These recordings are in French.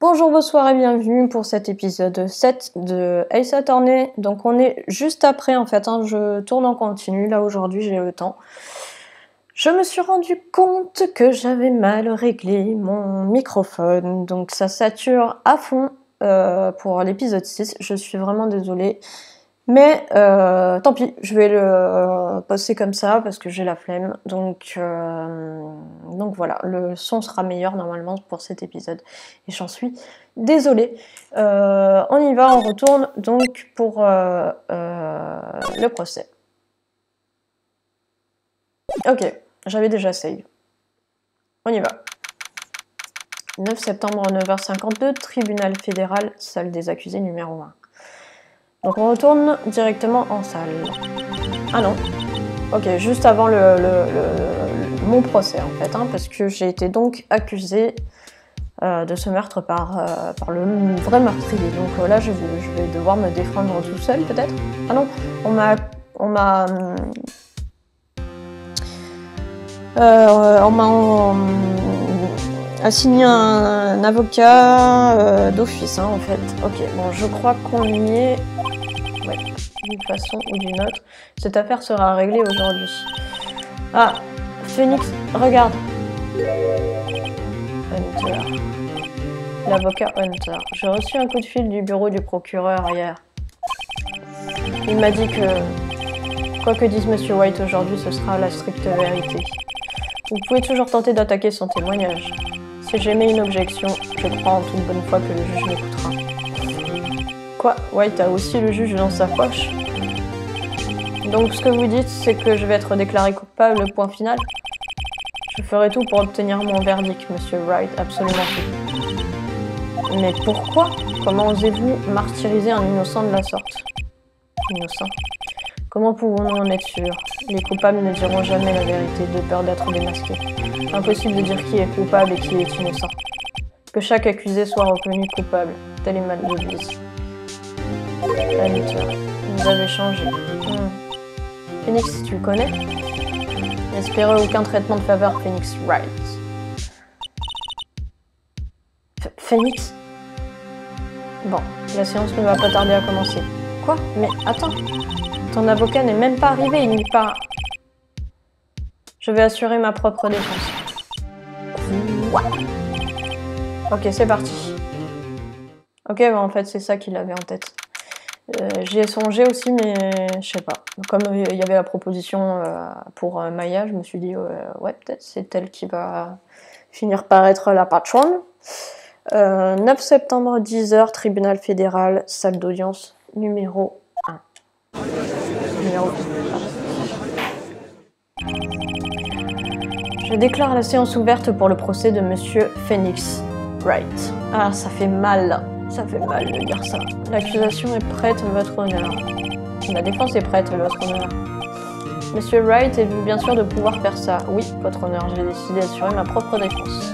Bonjour, bonsoir et bienvenue pour cet épisode 7 de Ace Attorney. Donc on est juste après en fait, je tourne en continu, là aujourd'hui j'ai le temps. Je me suis rendu compte que j'avais mal réglé mon microphone, donc ça sature à fond pour l'épisode 6, je suis vraiment désolée. Mais tant pis, je vais le passer comme ça parce que j'ai la flemme. Donc voilà, le son sera meilleur normalement pour cet épisode. Et j'en suis désolée. On y va, on retourne donc pour le procès. Ok, j'avais déjà save. On y va. 9 septembre 9h52, tribunal fédéral, salle des accusés numéro 1. Donc on retourne directement en salle. Ah non. Ok, juste avant mon procès en fait, parce que j'ai été donc accusée de ce meurtre par le vrai meurtrier. Donc là je vais devoir me défendre tout seul peut-être. Ah non, on m'a assigné un avocat d'office en fait. Ok, bon je crois qu'on y est. Ouais, d'une façon ou d'une autre. Cette affaire sera réglée aujourd'hui. Ah, Phoenix, regarde. Hunter. L'avocat Hunter. J'ai reçu un coup de fil du bureau du procureur hier. Il m'a dit que, quoi que dise Monsieur White aujourd'hui, ce sera la stricte vérité. Vous pouvez toujours tenter d'attaquer son témoignage. Si j'émets une objection, je crois en toute bonne foi que le juge m'écoutera. Quoi? White a aussi le juge dans sa poche? Donc ce que vous dites, c'est que je vais être déclaré coupable, point final? Je ferai tout pour obtenir mon verdict, Monsieur Wright, absolument tout. Mais pourquoi? Comment osez-vous martyriser un innocent de la sorte? Innocent? Comment pouvons-nous en être sûrs? Les coupables ne diront jamais la vérité de peur d'être démasqués. Impossible de dire qui est coupable et qui est innocent. Que chaque accusé soit reconnu coupable, telle est ma devise. Hunter, vous avez changé. Phoenix, tu le connais? N'espérez aucun traitement de faveur, Phoenix Wright. Phoenix? Bon, la séance ne va pas tarder à commencer. Quoi? Mais attends, ton avocat n'est même pas arrivé, il n'est pas... Je vais assurer ma propre défense. Quoi? Ok, c'est parti. Ok, bon, en fait, c'est ça qu'il avait en tête. J'y ai songé aussi, mais je sais pas. Comme il y avait la proposition pour Maya, je me suis dit, ouais, peut-être c'est elle qui va finir par être la patronne. 9 septembre, 10h, tribunal fédéral, salle d'audience numéro 1. Numéro 1. Je déclare la séance ouverte pour le procès de Monsieur Phoenix Wright. Ah, ça fait mal. Ça fait mal de dire ça. L'accusation est prête, votre honneur. La défense est prête, votre honneur. Monsieur Wright, êtes-vous bien sûr de pouvoir faire ça? Oui, votre honneur, j'ai décidé d'assurer ma propre défense.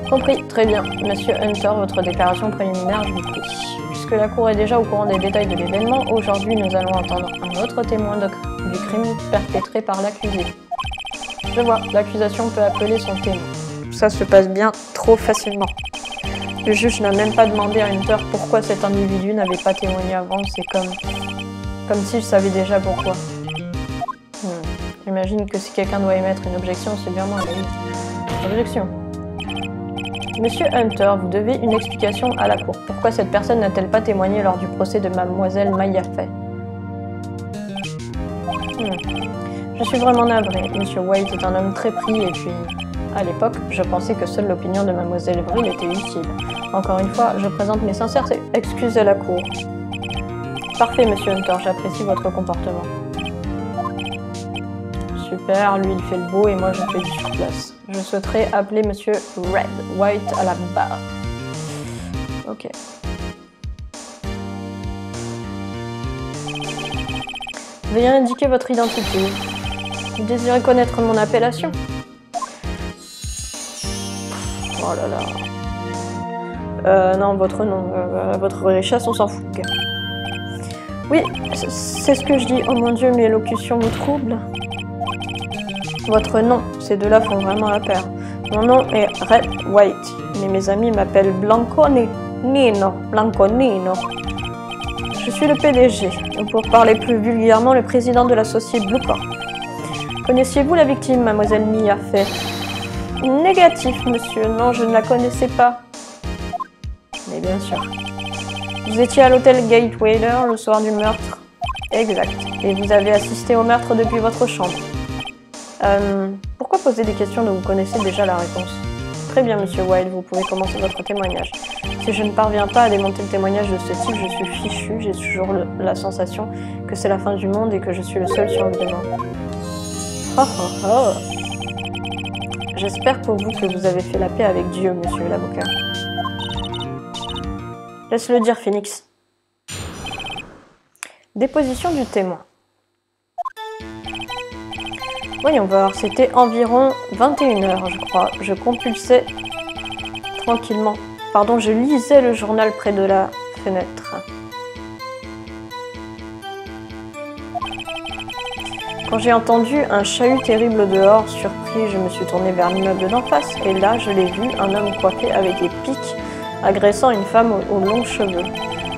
Compris, très bien. Monsieur Hunter, votre déclaration préliminaire, je vous prie. Puisque la cour est déjà au courant des détails de l'événement, aujourd'hui nous allons entendre un autre témoin du crime perpétré par l'accusé. Je vois, l'accusation peut appeler son témoin. Ça se passe bien trop facilement. Le juge n'a même pas demandé à Hunter pourquoi cet individu n'avait pas témoigné avant, c'est comme s'il savait déjà pourquoi. J'imagine que si quelqu'un doit émettre une objection, c'est bien moi, oui. Objection. Monsieur Hunter, vous devez une explication à la cour. Pourquoi cette personne n'a-t-elle pas témoigné lors du procès de mademoiselle Maya Fay? Je suis vraiment navrée. Monsieur White est un homme très pris et puis... À l'époque, je pensais que seule l'opinion de mademoiselle Vril était utile. Encore une fois, je présente mes sincères excuses à la cour. Parfait, monsieur Hunter, j'apprécie votre comportement. Super, lui il fait le beau et moi je fais du sur place. Je souhaiterais appeler monsieur White à la barre. Ok. Veuillez indiquer votre identité. Vous désirez connaître mon appellation? Oh là là. Non, votre nom, votre richesse, on s'en fout. Okay. Oui, c'est ce que je dis. Oh mon Dieu, mes élocutions me troublent. Votre nom, ces deux-là font vraiment la paire. Mon nom est Red White, mais mes amis m'appellent Blanconino. Je suis le PDG, ou pour parler plus vulgairement, le président de l'associé Bluecorp. Connaissiez-vous la victime, mademoiselle Mia Fey? Négatif, monsieur. Non, je ne la connaissais pas. Mais bien sûr. Vous étiez à l'hôtel Gateweiler le soir du meurtre? Exact. Et vous avez assisté au meurtre depuis votre chambre. Pourquoi poser des questions dont vous connaissez déjà la réponse? Très bien, monsieur Wilde, vous pouvez commencer votre témoignage. Si je ne parviens pas à démonter le témoignage de ce type, je suis fichu. J'ai toujours la sensation que c'est la fin du monde et que je suis le seul survivant. Oh oh oh. J'espère pour vous que vous avez fait la paix avec Dieu, monsieur l'avocat. Laisse-le dire, Phoenix. Déposition du témoin. Voyons voir, c'était environ 21h, je crois. Je compulsais tranquillement. Pardon, je lisais le journal près de la fenêtre. Quand j'ai entendu un chahut terrible dehors, surpris, je me suis tournée vers l'immeuble d'en face. Et là, je l'ai vu, un homme coiffé avec des pics, agressant une femme aux longs cheveux.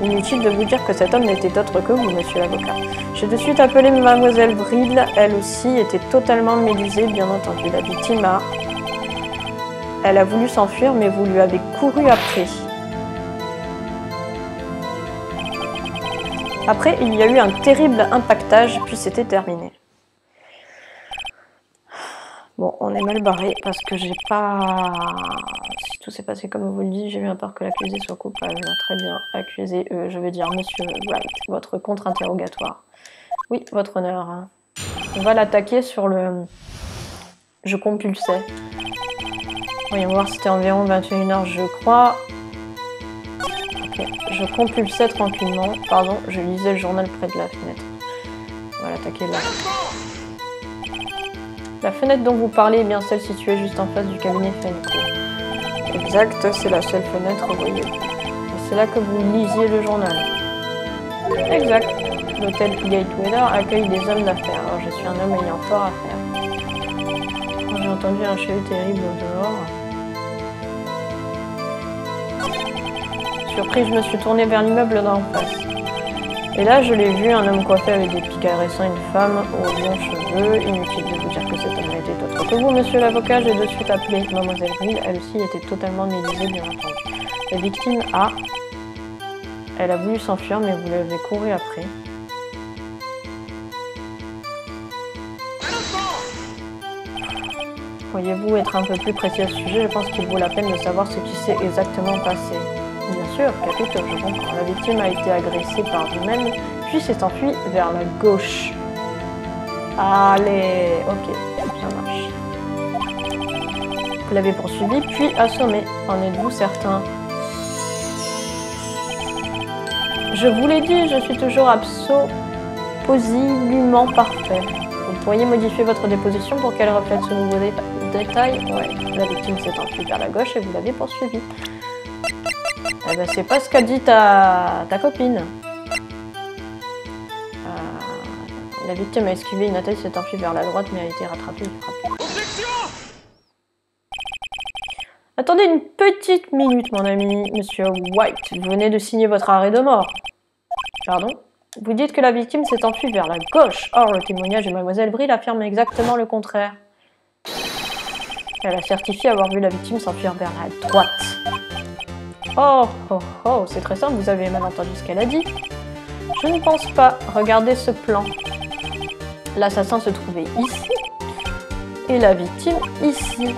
Inutile de vous dire que cet homme n'était autre que vous, monsieur l'avocat. J'ai de suite appelé mademoiselle Brill, elle aussi était totalement médusée, bien entendu. La victime Elle a voulu s'enfuir, mais vous lui avez couru après. Après, il y a eu un terrible impactage, puis c'était terminé. Bon, on est mal barré parce que j'ai pas... Si tout s'est passé comme vous le dites, j'ai eu peur que l'accusé soit coupable. Très bien, accusé, je veux dire monsieur Wright, votre contre-interrogatoire. Oui, votre honneur. On va l'attaquer sur le... Je compulsais. Voyons voir, c'était environ 21h, je crois. Ok, je compulsais tranquillement. Pardon, je lisais le journal près de la fenêtre. On va l'attaquer là. La fenêtre dont vous parlez est bien celle située juste en face du cabinet Fenco. Exact, c'est la seule fenêtre, voyez. C'est là que vous lisiez le journal. Exact. L'hôtel Gateweiler accueille des hommes d'affaires. Alors, je suis un homme ayant fort à faire. Quand j'ai entendu un chahut terrible dehors... Surpris, je me suis tournée vers l'immeuble d'en face. Et là, je l'ai vu, un homme coiffé avec des pics agressant une femme aux longs cheveux. Inutile de vous dire que cet homme était autre que vous, monsieur l'avocat. J'ai de suite appelé mademoiselle Brill. Elle aussi était totalement médusée, bien entendu. La victime Elle a voulu s'enfuir, mais vous l'avez couru après. Pourriez-vous être un peu plus précis à ce sujet? Je pense qu'il vaut la peine de savoir ce qui s'est exactement passé. Bien sûr, capitaine, je comprends. La victime a été agressée par vous-même, puis s'est enfuie vers la gauche. Allez, ok, ça marche. Vous l'avez poursuivi, puis assommé. En êtes-vous certain? Je vous l'ai dit, je suis toujours absolument parfait. Vous pourriez modifier votre déposition pour qu'elle reflète ce nouveau détail? Ouais, la victime s'est enfuie vers la gauche et vous l'avez poursuivi. Eh ben, c'est pas ce qu'a dit ta copine. La victime a esquivé une attaque, s'est enfuie vers la droite, mais a été rattrapée et frappée. Attendez une petite minute, mon ami, monsieur White. Vous venez de signer votre arrêt de mort. Pardon? Vous dites que la victime s'est enfuie vers la gauche. Or, le témoignage de mademoiselle Brill affirme exactement le contraire. Elle a certifié avoir vu la victime s'enfuir vers la droite. Oh, oh, oh, c'est très simple, vous avez mal entendu ce qu'elle a dit. Je ne pense pas. Regardez ce plan. L'assassin se trouvait ici et la victime ici.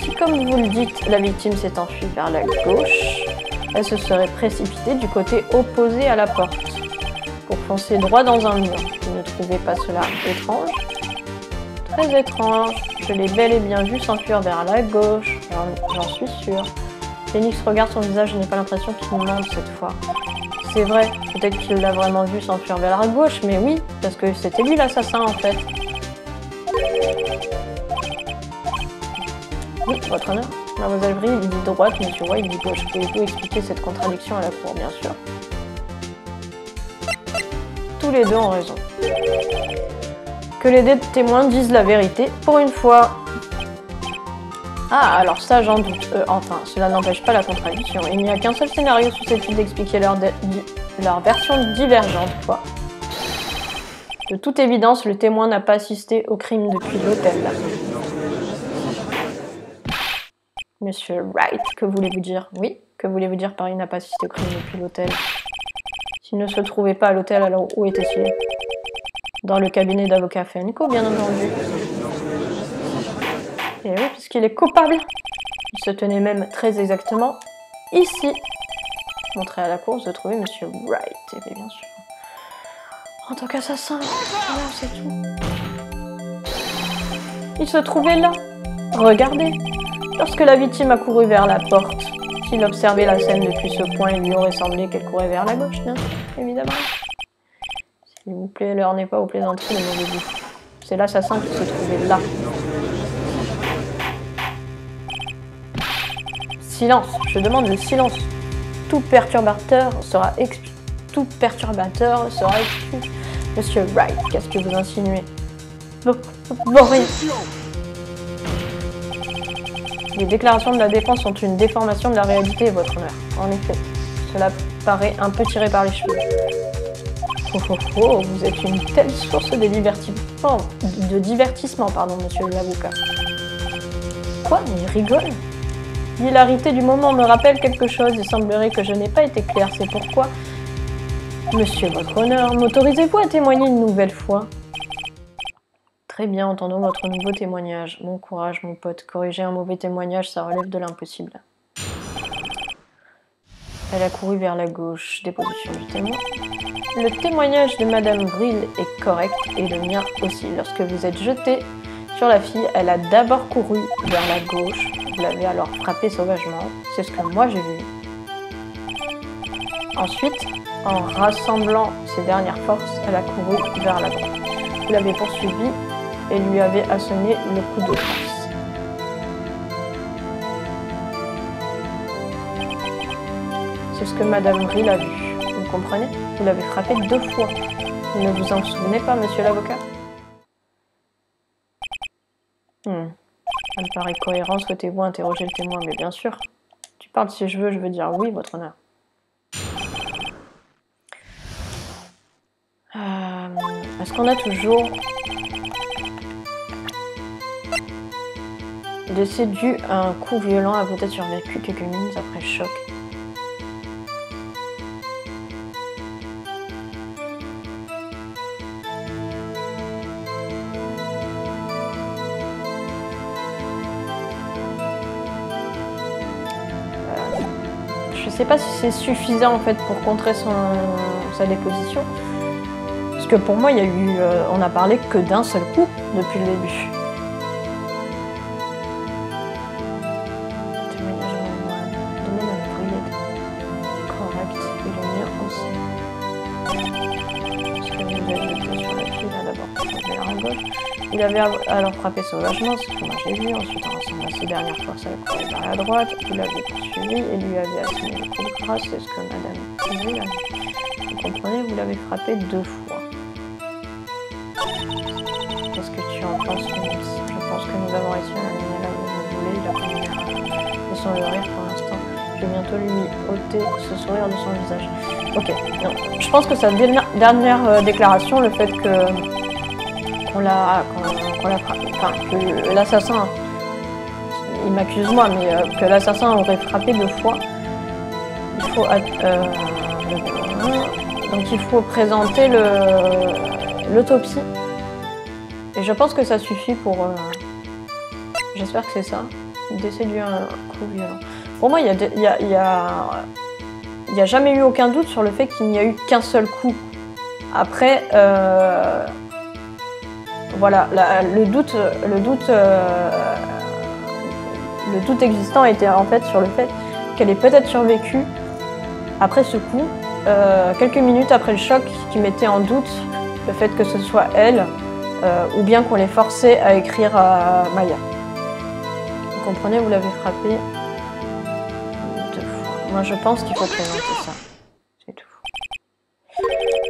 Si, comme vous le dites, la victime s'est enfuie vers la gauche, elle se serait précipitée du côté opposé à la porte pour foncer droit dans un mur. Vous ne trouvez pas cela étrange? Très étrange. Je l'ai bel et bien vu s'enfuir vers la gauche, j'en suis sûre. Phoenix regarde son visage, je n'ai pas l'impression qu'il me mente cette fois. C'est vrai, peut-être qu'il l'a vraiment vu s'enfuir vers la gauche, mais oui, parce que c'était lui l'assassin en fait. Oui, votre honneur. Mademoiselle Brill, il dit droite, monsieur White, il dit gauche. Pouvez-vous expliquer cette contradiction à la cour, bien sûr? Tous les deux ont raison. Que les deux témoins disent la vérité pour une fois. Ah, alors ça, j'en doute. Enfin, cela n'empêche pas la contradiction. Il n'y a qu'un seul scénario susceptible d'expliquer leur version divergente, quoi. De toute évidence, le témoin n'a pas assisté au crime depuis l'hôtel. Monsieur Wright, que voulez-vous dire? Oui, que voulez-vous dire par il n'a pas assisté au crime depuis l'hôtel? S'il ne se trouvait pas à l'hôtel, alors où était-il? Dans le cabinet d'avocat Fenco, bien entendu. Et oui, puisqu'il est coupable. Il se tenait même très exactement ici. Montré à la cour, se trouvait Monsieur Wright. Et bien sûr. En tant qu'assassin, voilà, c'est tout. Il se trouvait là. Regardez. Lorsque la victime a couru vers la porte, s'il observait la scène depuis ce point, il lui aurait semblé qu'elle courait vers la gauche, bien sûr, évidemment. S'il vous plaît, l'heure n'est pas aux plaisanteries, les mauvais goûts. C'est l'assassin qui se trouvait là. Silence, je demande le silence. Tout perturbateur sera exclu. Monsieur Wright, qu'est-ce que vous insinuez? Bon, rien. Les déclarations de la défense sont une déformation de la réalité, votre honneur. En effet, cela paraît un peu tiré par les cheveux. Vous êtes une telle source de divertissement, pardon, monsieur l'avocat. Quoi? Il rigole? L'hilarité du moment me rappelle quelque chose. Il semblerait que je n'ai pas été clair. C'est pourquoi, monsieur votre honneur, m'autorisez-vous à témoigner une nouvelle fois? Très bien, entendons votre nouveau témoignage. Bon courage, mon pote. Corriger un mauvais témoignage, ça relève de l'impossible. Elle a couru vers la gauche. Déposition du témoin. Le témoignage de Madame Brill est correct et le mien aussi. Lorsque vous êtes jeté sur la fille, elle a d'abord couru vers la gauche. Vous l'avez alors frappée sauvagement. C'est ce que moi j'ai vu. Ensuite, en rassemblant ses dernières forces, elle a couru vers la droite. Vous l'avez poursuivi et lui avez asséné le coup de force. C'est ce que Madame Brill a vu. Vous comprenez? Vous l'avez frappé 2 fois. Vous ne vous en souvenez pas, monsieur l'avocat? Ça me paraît cohérent. Souhaitez-vous interroger le témoin? Mais bien sûr. Tu parles si je veux dire oui, votre honneur. Est-ce qu'on a toujours décès dû à un coup violent a peut-être survécu quelques minutes après le choc? Je sais pas si c'est suffisant en fait pour contrer sa déposition. Parce que pour moi, il y a eu, on n'a parlé que d'un seul coup depuis le début. Témoignage de Madame Brill. Correct. Et le mien aussi. Parce que vous avez jeté sur la fille, là d'abord vers la gauche. Il avait alors frappé sauvagement, c'est ce que moi j'ai vu. Ensuite, en rassemblant ses dernières forces, elle courait vers la droite. Vous l'avez poursuivi et lui avez assigné le coup de grâce. C'est ce que Madame Brill a vu. Vous comprenez, vous l'avez frappé 2 fois. Qu'est-ce que tu en penses, Phoenix? Je pense que nous avons réussi à l'amener là où vous voulez. Il a connu. Laissons le rire pour l'instant. Je vais bientôt lui ôter ce sourire de son visage. Ok, non. Je pense que sa dernière déclaration, le fait que que l'assassin, il m'accuse moi, mais que l'assassin aurait frappé 2 fois, il faut donc il faut présenter l'autopsie. Et je pense que ça suffit pour... J'espère que c'est ça. Décès dû à un coup violent. Pour moi, il n'y a jamais eu aucun doute sur le fait qu'il n'y a eu qu'un seul coup. Après, voilà, le doute existant était en fait sur le fait qu'elle ait peut-être survécu après ce coup, quelques minutes après le choc, qui mettait en doute le fait que ce soit elle, ou bien qu'on l'ait forcée à écrire à Maya. Vous comprenez, vous l'avez frappé 2 fois. Moi, je pense qu'il faut présenter ça. C'est tout.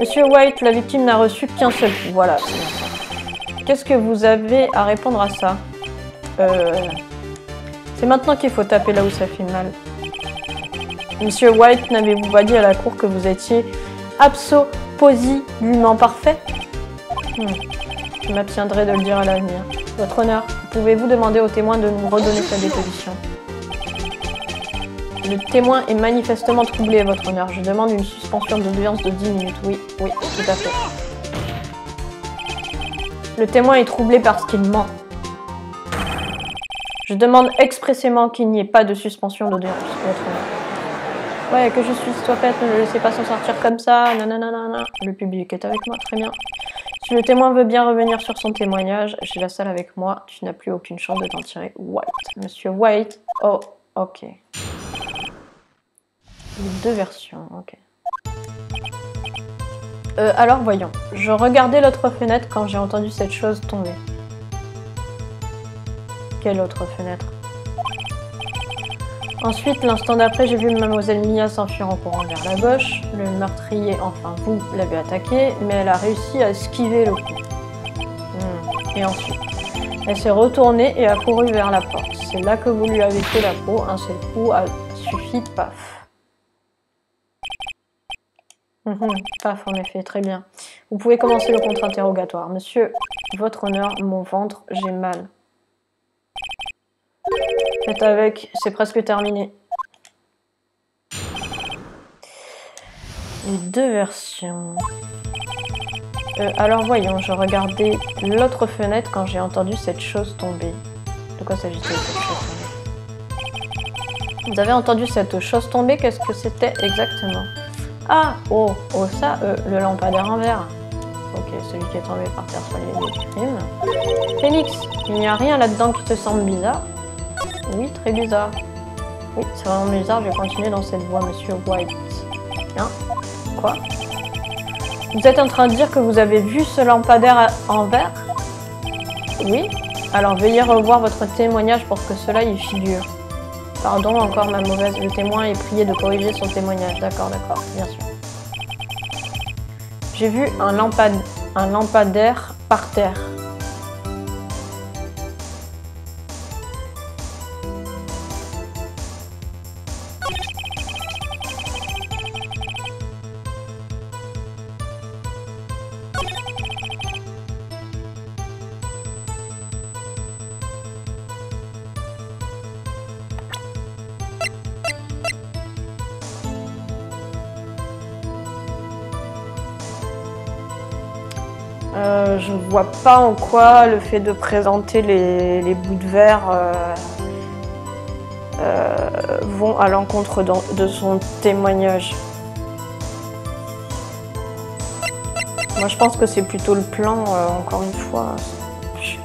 Monsieur White, la victime n'a reçu qu'un seul coup. Voilà, c'est bien ça. Qu'est-ce que vous avez à répondre à ça? C'est maintenant qu'il faut taper là où ça fait mal. Monsieur White, n'avez-vous pas dit à la cour que vous étiez absolument parfait? Je m'abstiendrai de le dire à l'avenir. Votre honneur, pouvez-vous demander au témoin de nous redonner sa déposition? Le témoin est manifestement troublé, votre honneur. Je demande une suspension d'audience de 10 minutes. Oui, tout à fait. Le témoin est troublé parce qu'il ment. Je demande expressément qu'il n'y ait pas de suspension d'audience, votre honneur. Ouais, que je suis stoppette, ne le laissez pas s'en sortir comme ça, nanana. Le public est avec moi, très bien. Si le témoin veut bien revenir sur son témoignage, j'ai la salle avec moi, tu n'as plus aucune chance de t'en tirer. White. Monsieur White. Oh, ok. Les deux versions, ok. Alors voyons. Je regardais l'autre fenêtre quand j'ai entendu cette chose tomber. Quelle autre fenêtre? Ensuite, l'instant d'après, j'ai vu Mademoiselle Mia s'enfuir en courant vers la gauche. Le meurtrier, enfin vous, l'avez attaqué, mais elle a réussi à esquiver le coup. Et ensuite, elle s'est retournée et a couru vers la porte. C'est là que vous lui avez fait la peau. Un seul coup a suffi, paf. Paf, en effet, très bien. Vous pouvez commencer le contre-interrogatoire. Monsieur, votre honneur, mon ventre, j'ai mal. Faites avec, c'est presque terminé. Les deux versions. Alors voyons, je regardais l'autre fenêtre quand j'ai entendu cette chose tomber. De quoi s'agit-il de cette chose tomber? Vous avez entendu cette chose tomber? Qu'est-ce que c'était exactement? Ah, ça, le lampadaire en verre. Ok, celui qui est tombé par terre sur les lieux du crime. Phoenix, il n'y a rien là-dedans qui te semble bizarre? Oui, très bizarre. Oui, c'est vraiment bizarre, je vais continuer dans cette voie, monsieur White. Hein? Quoi? Vous êtes en train de dire que vous avez vu ce lampadaire en verre? Oui. Alors veuillez revoir votre témoignage pour que cela y figure. Pardon, encore ma mauvaise. Le témoin est prié de corriger son témoignage. D'accord, bien sûr. J'ai vu un lampadaire par terre. Je vois pas en quoi le fait de présenter les bouts de verre vont à l'encontre de son témoignage. Moi je pense que c'est plutôt le plan, encore une fois. Je sais pas.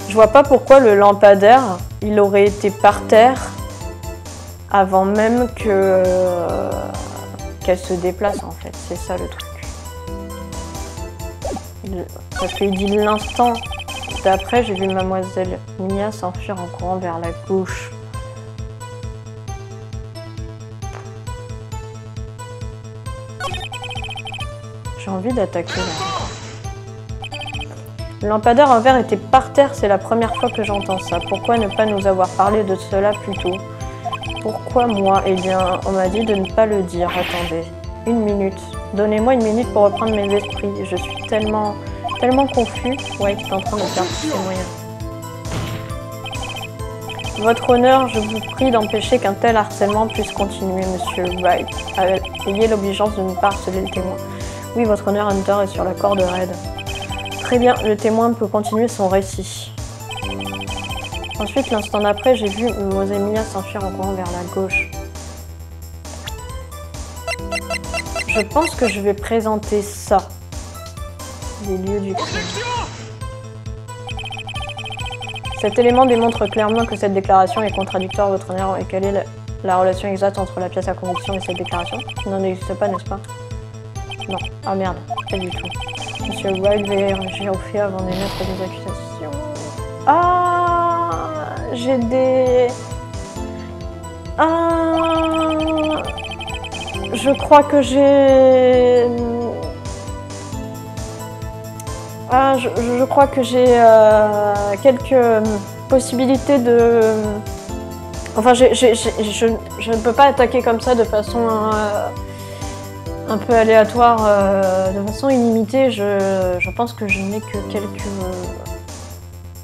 Je vois pas pourquoi le lampadaire, il aurait été par terre avant même qu'elle se déplace en fait, c'est ça le truc. Parce qu'il dit l'instant d'après, j'ai vu Mademoiselle Mia s'enfuir en courant vers la gauche. J'ai envie d'attaquer là. Le lampadaire en verre était par terre, c'est la première fois que j'entends ça. Pourquoi ne pas nous avoir parlé de cela plus tôt? Pourquoi moi? Eh bien, on m'a dit de ne pas le dire. Attendez, 1 minute. Donnez-moi 1 minute pour reprendre mes esprits. Je suis tellement confus. Ouais, qui est en train de perdre tous ses moyens. Votre honneur, je vous prie d'empêcher qu'un tel harcèlement puisse continuer, monsieur Wright. Ayez l'obligeance de ne pas harceler le témoin. Oui, votre honneur, Hunter est sur la corde raide. Très bien, le témoin peut continuer son récit. Ensuite, l'instant d'après, j'ai vu Mademoiselle Mia s'enfuir en courant vers la gauche. Je pense que je vais présenter ça. Les lieux du crime. Cet élément démontre clairement que cette déclaration est contradictoire, votre honneur, et quelle est la relation exacte entre la pièce à conviction et cette déclaration? Il n'en existe pas, n'est-ce pas? Non. Ah merde, pas du tout. Monsieur Wilde va réagir au fait avant d'émettre des accusations. Ah, j'ai des... Ah, je crois que j'ai... Ah, je crois que j'ai quelques possibilités de... Enfin, je ne peux pas attaquer comme ça de façon un peu aléatoire, de façon illimitée. Je pense que je n'ai que quelques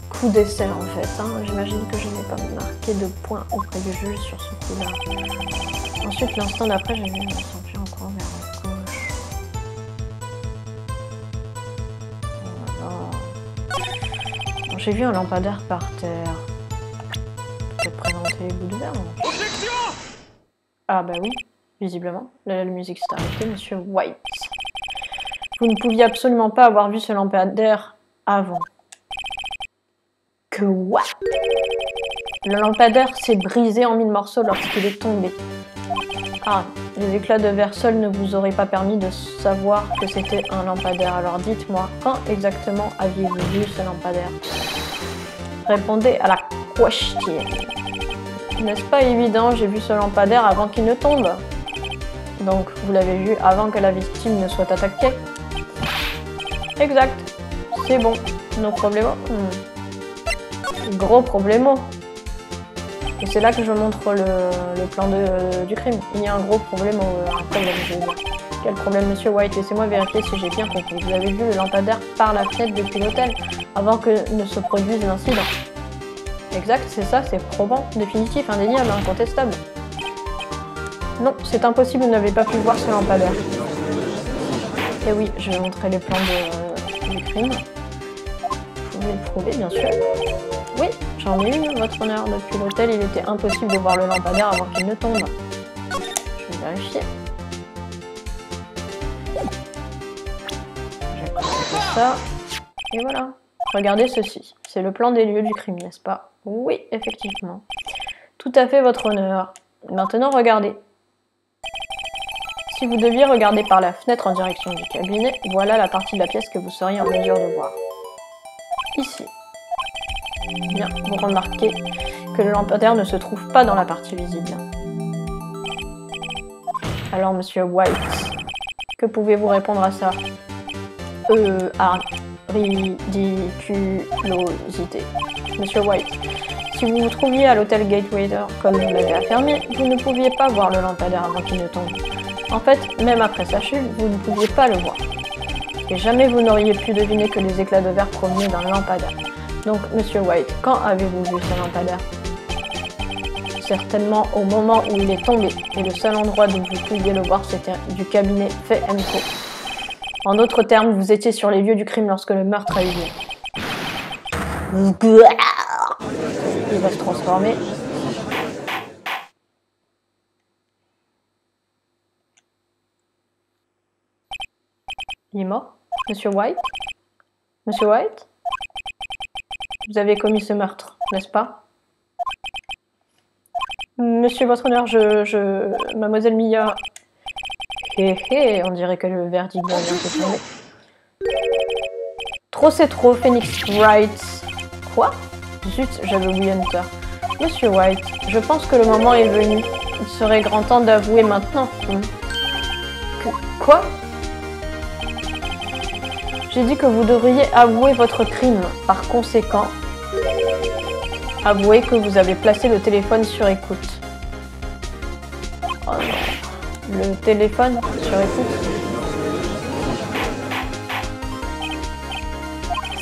coups d'essai en fait. Hein. J'imagine que je n'ai pas marqué de points auprès du juge sur ce coup-là. Ensuite, l'instant d'après, j'ai vu un champion encore vers la gauche. Bon, j'ai vu un lampadaire par terre. Peut-être présenter les bouts de verre. Ah bah oui, visiblement. La musique s'est arrêtée, Monsieur White. Vous ne pouviez absolument pas avoir vu ce lampadaire avant. Que what? Le lampadaire s'est brisé en 1000 morceaux lorsqu'il est tombé. Ah, les éclats de verre seuls ne vous auraient pas permis de savoir que c'était un lampadaire. Alors dites-moi, quand exactement aviez-vous vu ce lampadaire? Répondez à la question. N'est-ce pas évident, j'ai vu ce lampadaire avant qu'il ne tombe. Donc, vous l'avez vu avant que la victime ne soit attaquée. Exact. C'est bon. No problemo. Gros problemo. Et c'est là que je montre le plan du crime. Il y a un gros problème, je veux dire. Quel problème, Monsieur White? Laissez-moi vérifier si j'ai bien compris. Vous avez vu le lampadaire par la fenêtre depuis l'hôtel, avant que ne se produise l'incident. Exact, c'est ça, c'est probant, définitif, indéniable, incontestable. Non, c'est impossible, vous n'avez pas pu voir ce lampadaire. Et oui, je vais montrer les plans du crime. Vous pouvez le prouver, bien sûr. Oui, j'en ai une, votre honneur. Depuis l'hôtel, il était impossible de voir le lampadaire avant qu'il ne tombe. Je vais vérifier. Je vais copier ça. Et voilà. Regardez ceci. C'est le plan des lieux du crime, n'est-ce pas? Oui, effectivement. Tout à fait, votre honneur. Maintenant, regardez. Si vous deviez regarder par la fenêtre en direction du cabinet, voilà la partie de la pièce que vous seriez en mesure de voir. Ici. Bien, vous remarquez que le lampadaire ne se trouve pas dans la partie visible. Alors, Monsieur White, que pouvez-vous répondre à ça? Ridiculosité. Monsieur White, si vous vous trouviez à l'hôtel Gatewater, comme vous l'avez affirmé, vous ne pouviez pas voir le lampadaire avant qu'il ne tombe. En fait, même après sa chute, vous ne pouviez pas le voir. Et jamais vous n'auriez pu deviner que les éclats de verre provenaient d'un lampadaire. Donc, Monsieur White, quand avez-vous vu ce lampadaire? Certainement au moment où il est tombé, et le seul endroit d'où vous pouviez le voir, c'était du cabinet Fay & Co. En d'autres termes, vous étiez sur les lieux du crime lorsque le meurtre a eu lieu. Il va se transformer. Il est mort? Monsieur White? Monsieur White? Vous avez commis ce meurtre, n'est-ce pas? Monsieur votre honneur, Mademoiselle Mia... Hé, on dirait que le verdict vient de tomber. Trop c'est trop, Phoenix Wright. Quoi? Zut, j'avais oublié Hunter. Monsieur White, je pense que le moment est venu. Il serait grand temps d'avouer maintenant. Quoi? J'ai dit que vous devriez avouer votre crime. Par conséquent, avouez que vous avez placé le téléphone sur écoute. Oh non. Le téléphone sur écoute.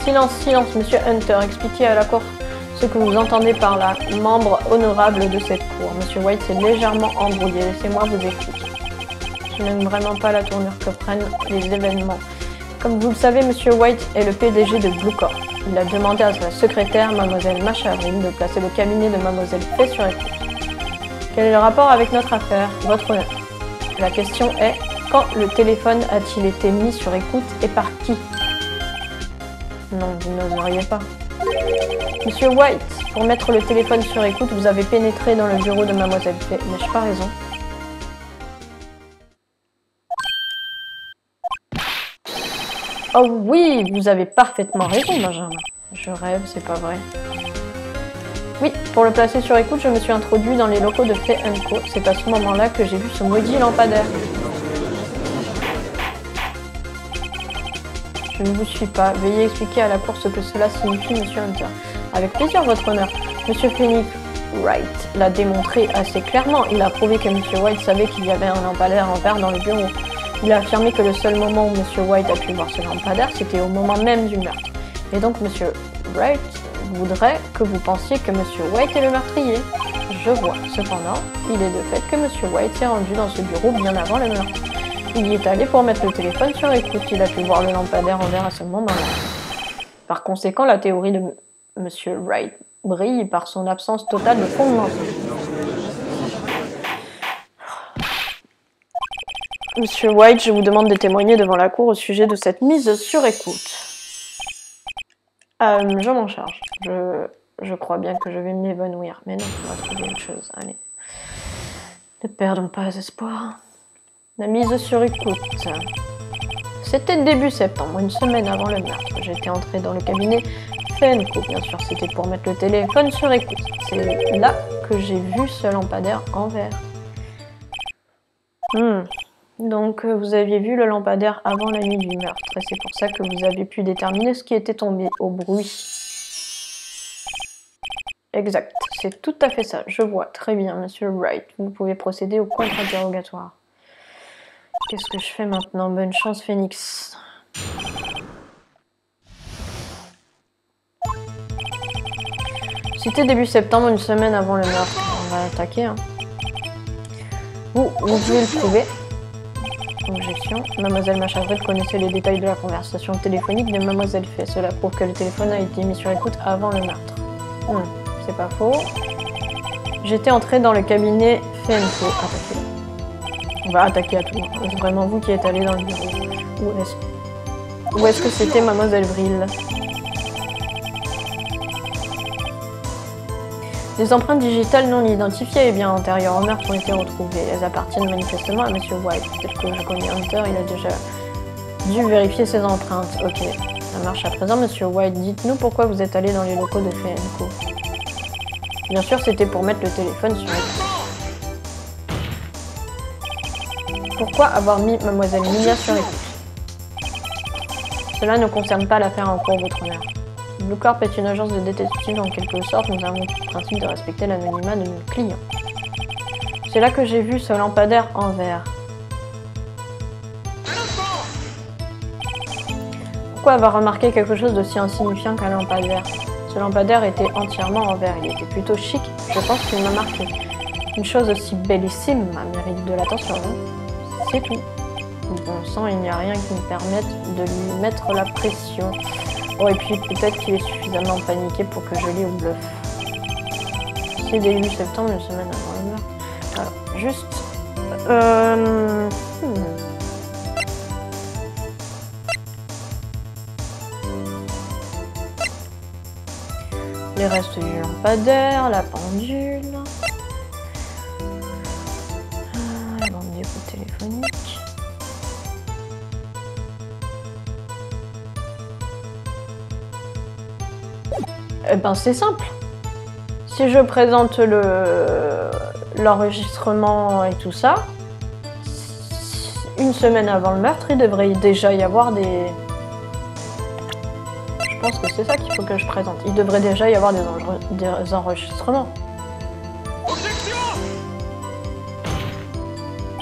Silence, silence, Monsieur Hunter. Expliquez à la cour ce que vous entendez par là. Membre honorable de cette cour. Monsieur White s'est légèrement embrouillé. Laissez-moi vous expliquer. Je n'aime vraiment pas la tournure que prennent les événements. Comme vous le savez, Monsieur White est le PDG de Blue Corp. Il a demandé à sa secrétaire, Mademoiselle Machavril, de placer le cabinet de Mademoiselle Fay sur écoute. Quel est le rapport avec notre affaire? Votre honneur. La question est, quand le téléphone a-t-il été mis sur écoute et par qui? Non, vous n'oseriez pas. Monsieur White, pour mettre le téléphone sur écoute, vous avez pénétré dans le bureau de Mademoiselle Fay. N'ai-je pas raison? Oh oui, vous avez parfaitement raison, Benjamin. Je rêve, c'est pas vrai. Oui, pour le placer sur écoute, je me suis introduit dans les locaux de Fay & Co. C'est à ce moment-là que j'ai vu ce maudit lampadaire. Je ne vous suis pas. Veuillez expliquer à la cour ce que cela signifie, Monsieur Hunter. Avec plaisir, votre honneur. Monsieur Phoenix Wright l'a démontré assez clairement. Il a prouvé que Monsieur White savait qu'il y avait un lampadaire en verre dans le bureau. Il a affirmé que le seul moment où Monsieur White a pu voir ce lampadaire, c'était au moment même du meurtre. Et donc Monsieur Wright voudrait que vous pensiez que Monsieur White est le meurtrier. Je vois. Cependant, il est de fait que Monsieur White s'est rendu dans ce bureau bien avant le meurtre. Il y est allé pour mettre le téléphone sur écoute. Il a pu voir le lampadaire en verre à ce moment-là. Par conséquent, la théorie de Monsieur Wright brille par son absence totale de fondement. Monsieur White, je vous demande de témoigner devant la cour au sujet de cette mise sur écoute. Je m'en charge. Je crois bien que je vais m'évanouir. Mais non, on va trouver autre chose. Allez. Ne perdons pas espoir. La mise sur écoute. C'était début septembre, une semaine avant le meurtre. J'étais entrée dans le cabinet Fenco. Bien sûr, c'était pour mettre le téléphone sur écoute. C'est là que j'ai vu ce lampadaire en verre. Donc, vous aviez vu le lampadaire avant la nuit du meurtre, et c'est pour ça que vous avez pu déterminer ce qui était tombé au bruit. Exact, c'est tout à fait ça, je vois. Très bien, Monsieur Wright, vous pouvez procéder au contre-interrogatoire. Qu'est-ce que je fais maintenant? Bonne chance, Phoenix. C'était début septembre, une semaine avant le meurtre. On va attaquer, hein. Vous pouvez le prouver. Objection. Mademoiselle Machavril connaissait les détails de la conversation téléphonique de Mademoiselle Fay. Cela prouve que le téléphone a été mis sur écoute avant le meurtre. C'est pas faux. J'étais entrée dans le cabinet Fenco. Attaquez. On va attaquer à tout. C'est vraiment vous qui êtes allé dans le bureau. Où est-ce que c'était Mademoiselle Vril? Des empreintes digitales non identifiées et bien antérieures au meurtre ont été retrouvées. Elles appartiennent manifestement à Monsieur White. Tel que je connais Hunter, il a déjà dû vérifier ses empreintes. Ok, ça marche à présent. Monsieur White, dites-nous pourquoi vous êtes allé dans les locaux de Fenco. Bien sûr, c'était pour mettre le téléphone sur écoute. Pourquoi avoir mis Mademoiselle Mia sur écoute? Cela ne concerne pas l'affaire en cours, votre honneur. Blue Corp est une agence de détective en quelque sorte. Nous avons le principe de respecter l'anonymat de nos clients. C'est là que j'ai vu ce lampadaire en verre. Pourquoi avoir remarqué quelque chose d'aussi insignifiant qu'un lampadaire? Ce lampadaire était entièrement en verre. Il était plutôt chic. Je pense qu'il m'a marqué. Une chose aussi bellissime mérite de l'attention, non? C'est tout. Bon sang, il n'y a rien qui me permette de lui mettre la pression. Oh, et puis peut-être qu'il est suffisamment paniqué pour que je l'ai au bluff. C'est début septembre, une semaine avant le meurtre. Alors, juste... Les restes du lampadaire, la pendule... La bande d'écoute téléphonique... Eh ben c'est simple. Si je présente l'enregistrement et tout ça, une semaine avant le meurtre, il devrait déjà y avoir des... Je pense que c'est ça qu'il faut que je présente. Il devrait déjà y avoir des enregistrements.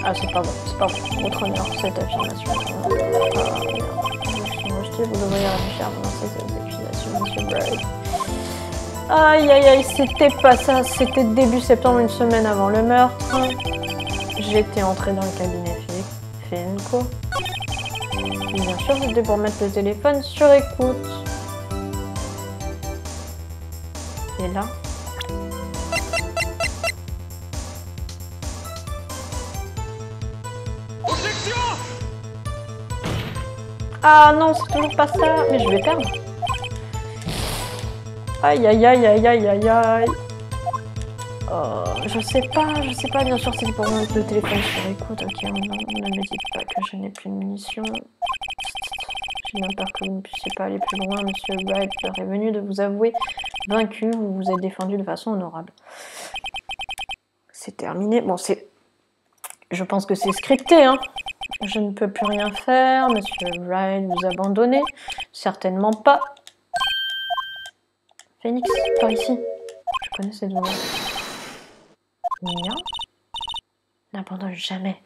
Ah, c'est pas bon, c'est pas bon. Votre honneur, cette affirmation. Vous devriez réfléchir avant ces accusations, Monsieur Bride. Aïe aïe aïe, c'était pas ça, c'était début septembre, une semaine avant le meurtre. J'étais entrée dans le cabinet Fenco. Bien sûr, c'était pour mettre le téléphone sur écoute. Et là... Ah non, c'est toujours pas ça, mais je vais perdre. Aïe aïe aïe aïe aïe aïe aïe. Je sais pas, bien sûr c'est pour mettre le téléphone sur écoute. Ok, non, ne me dites pas que je n'ai plus de munitions. J'ai bien peur que vous ne puissiez pas aller plus loin, Monsieur Wright. L'heure est venue de vous avouer vaincu, vous vous êtes défendu de façon honorable. C'est terminé, bon c'est... Je pense que c'est scripté, hein. Je ne peux plus rien faire, Monsieur Wright vous abandonnez. Certainement pas. Phoenix, par ici. Je connais cette voix. Mia? N'abandonne jamais.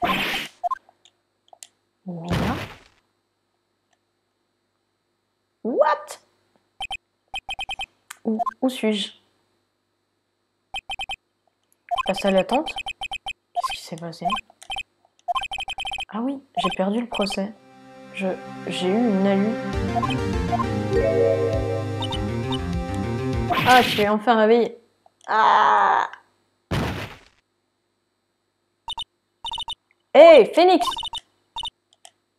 Mia? What? Où suis-je? Face à la tente? Qu'est-ce qui s'est passé? Ah oui, j'ai perdu le procès. J'ai eu une alu. Ah, tu es enfin réveillé. Ah! Hey, Phoenix!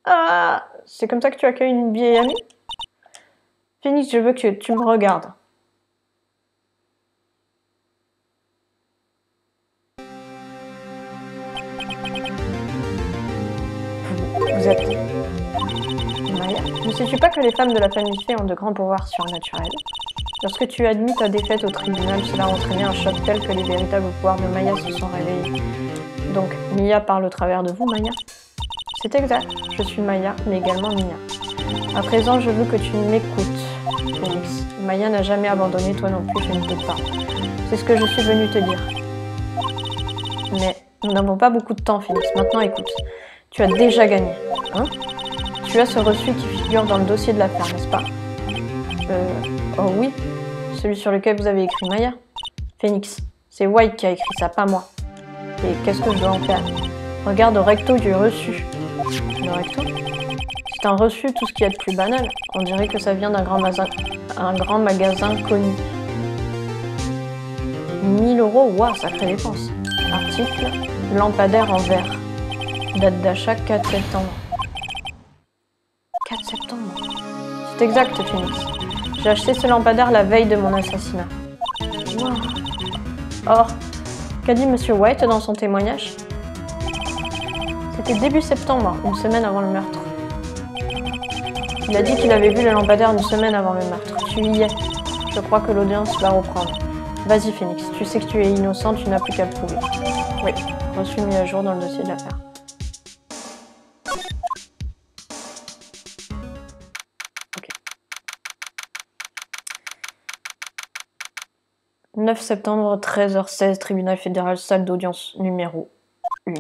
Ah! C'est comme ça que tu accueilles une vieille amie? Phoenix, je veux que tu me regardes. Vous êtes... Maya? Ne sais-tu pas que les femmes de la famille Fée ont de grands pouvoirs surnaturels? Lorsque tu as admis ta défaite au tribunal, cela a entraîné un choc tel que les véritables pouvoirs de Maya se sont réveillés. Donc, Mia parle au travers de vous, Maya? C'est exact, je suis Maya, mais également Mia. À présent, je veux que tu m'écoutes, Phoenix. Maya n'a jamais abandonné, toi non plus, je ne peux pas. C'est ce que je suis venue te dire. Mais nous n'avons pas beaucoup de temps, Phoenix. Maintenant, écoute. Tu as déjà gagné, hein? Tu as ce reçu qui figure dans le dossier de l'affaire, n'est-ce pas? Oh oui. Celui sur lequel vous avez écrit Maya? Phoenix, c'est White qui a écrit ça, pas moi. Et qu'est-ce que je dois en faire? Regarde au recto du reçu. Le recto? C'est un reçu, tout ce qui est de plus banal. On dirait que ça vient d'un grand magasin connu. 1000 €, waouh, sacrée dépense. Article, lampadaire en verre. Date d'achat 4 septembre. 4 septembre. C'est exact, Phoenix. J'ai acheté ce lampadaire la veille de mon assassinat. Wow. Or, qu'a dit Monsieur White dans son témoignage? C'était début septembre, une semaine avant le meurtre. Il a dit qu'il avait vu le lampadaire une semaine avant le meurtre. Tu y es. Je crois que l'audience va reprendre. Vas-y, Phoenix. Tu sais que tu es innocent, tu n'as plus qu'à le prouver. Oui, reçu mis à jour dans le dossier de l'affaire. Ok. 9 septembre, 13h16, tribunal fédéral, salle d'audience numéro 1.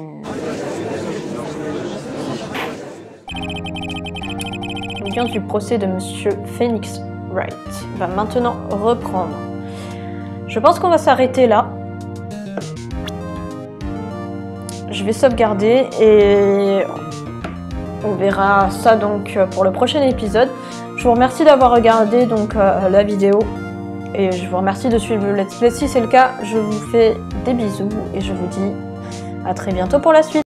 L'audience du procès de Monsieur Phoenix Wright va maintenant reprendre. Je pense qu'on va s'arrêter là. Je vais sauvegarder et on verra ça donc pour le prochain épisode. Je vous remercie d'avoir regardé donc la vidéo et je vous remercie de suivre le let's play. Si c'est le cas, je vous fais des bisous et je vous dis à très bientôt pour la suite.